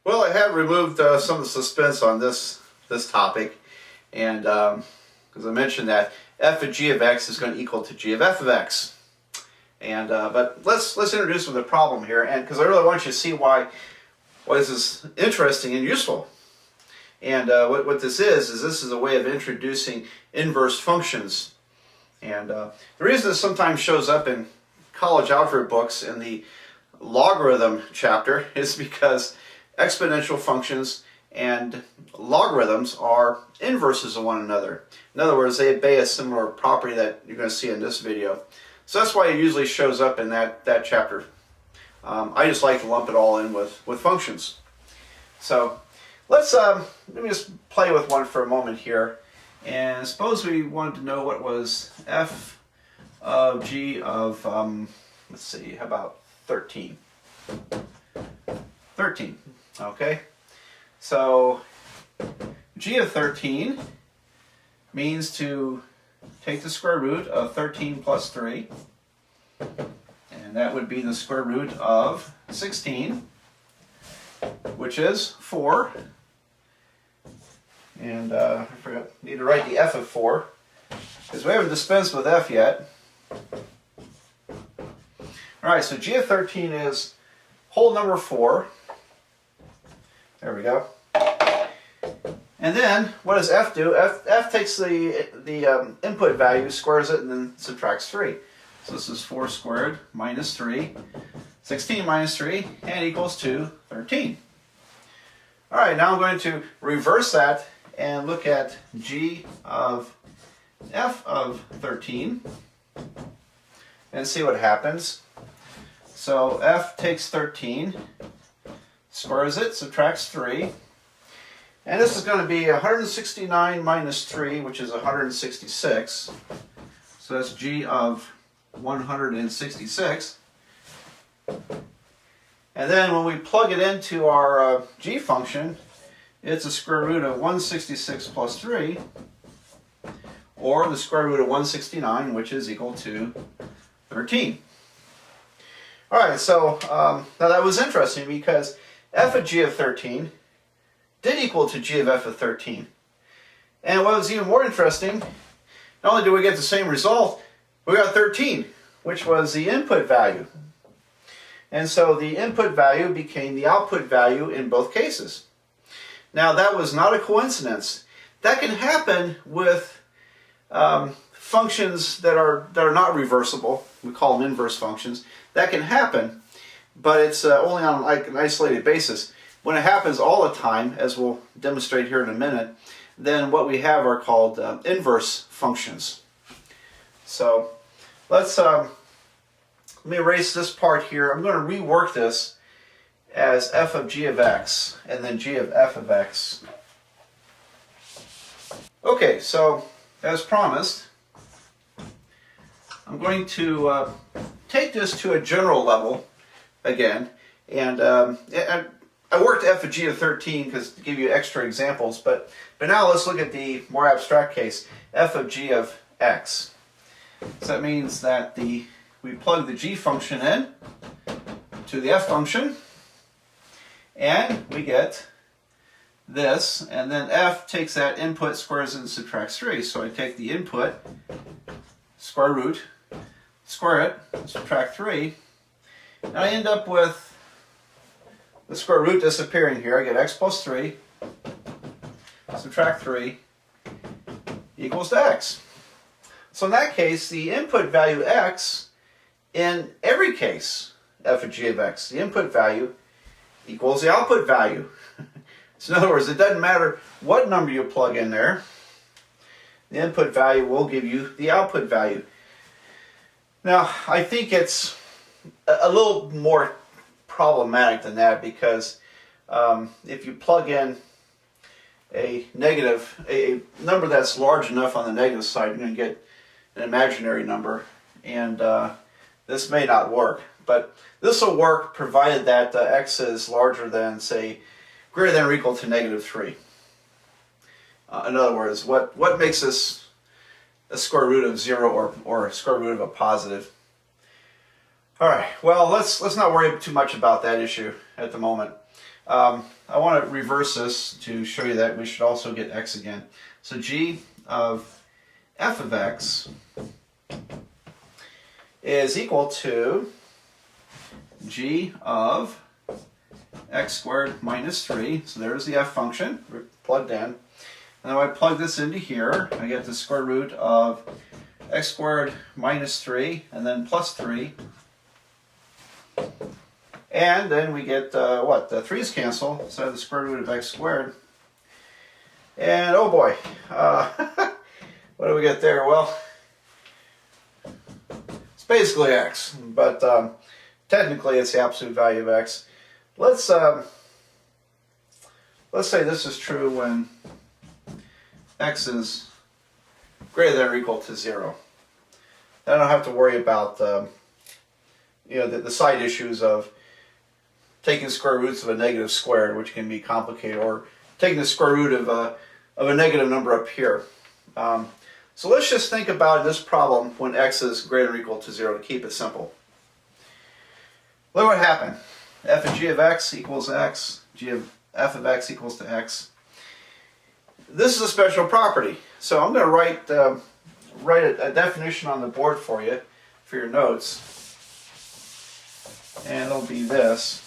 Well, I have removed some of the suspense on this topic, and because I mentioned that f of g of x is going to equal to g of f of x, and but let's introduce the problem here, and because I really want you to see why this is interesting and useful. And what this is a way of introducing inverse functions, and the reason this sometimes shows up in college algebra books in the logarithm chapter is because exponential functions and logarithms are inverses of one another. In other words, they obey a similar property that you're going to see in this video. So that's why it usually shows up in that chapter. I just like to lump it all in with functions. So let me just play with one for a moment here. And suppose we wanted to know what was f of g of, let's see, how about 13? 13. Okay, so g of 13 means to take the square root of 13 plus 3, and that would be the square root of 16, which is 4. And I forgot, need to write the f of 4, because we haven't dispensed with f yet. Alright, so g of 13 is whole number 4. There we go. And then, what does f do? F takes the input value, squares it, and then subtracts 3. So this is 4 squared minus 3. 16 minus 3, and equals to 13. All right, now I'm going to reverse that and look at g of f of 13 and see what happens. So f takes 13, squares it, subtracts 3, and this is going to be 169 minus 3, which is 166. So that's g of 166. And then when we plug it into our g function, it's a square root of 166 plus 3, or the square root of 169, which is equal to 13. All right, so now that was interesting because f of g of 13 did equal to g of f of 13. And what was even more interesting, not only did we get the same result, we got 13, which was the input value. And so the input value became the output value in both cases. Now that was not a coincidence. That can happen with functions that are not reversible. We call them inverse functions. That can happen, but it's only on an isolated basis. When it happens all the time, as we'll demonstrate here in a minute, then what we have are called inverse functions. So let me erase this part here. I'm going to rework this as f of g of x and then g of f of x. Okay, so as promised, I'm going to take this to a general level again, and I worked f of g of 13 because to give you extra examples, but now let's look at the more abstract case, f of g of x. So that means that we plug the g function in to the f function, and we get this, and then f takes that input, squares it, and subtracts 3. So I take the input, square root, square it, subtract 3, and I end up with the square root disappearing here. I get x plus 3, subtract 3, equals to x. So in that case, the input value x, in every case, f of g of x, the input value equals the output value. So in other words, it doesn't matter what number you plug in there, the input value will give you the output value. Now, I think it's a little more problematic than that, because if you plug in a number that's large enough on the negative side, you're going to get an imaginary number, and this may not work. But this will work provided that x is larger than, say, greater than or equal to -3. In other words, what makes this a square root of 0 or a square root of a positive? All right, well, let's not worry too much about that issue at the moment. I want to reverse this to show you that we should also get x again. So g of f of x is equal to g of x squared minus 3. So there's the f function plugged in. And then when I plug this into here, I get the square root of x squared minus 3 and then plus 3. And then we get, what? The 3's cancel, so I have the square root of x squared. And oh boy, what do we get there? Well, it's basically x, but technically it's the absolute value of x. Let's say this is true when x is greater than or equal to 0. Then I don't have to worry about the side issues of taking square roots of a negative squared, which can be complicated, or taking the square root of a negative number up here. So let's just think about this problem when x is greater than or equal to 0 to keep it simple. Look what happened. F of g of x equals x, g of f of x equals to x. This is a special property. So I'm going to write a definition on the board for you, for your notes. And it'll be this.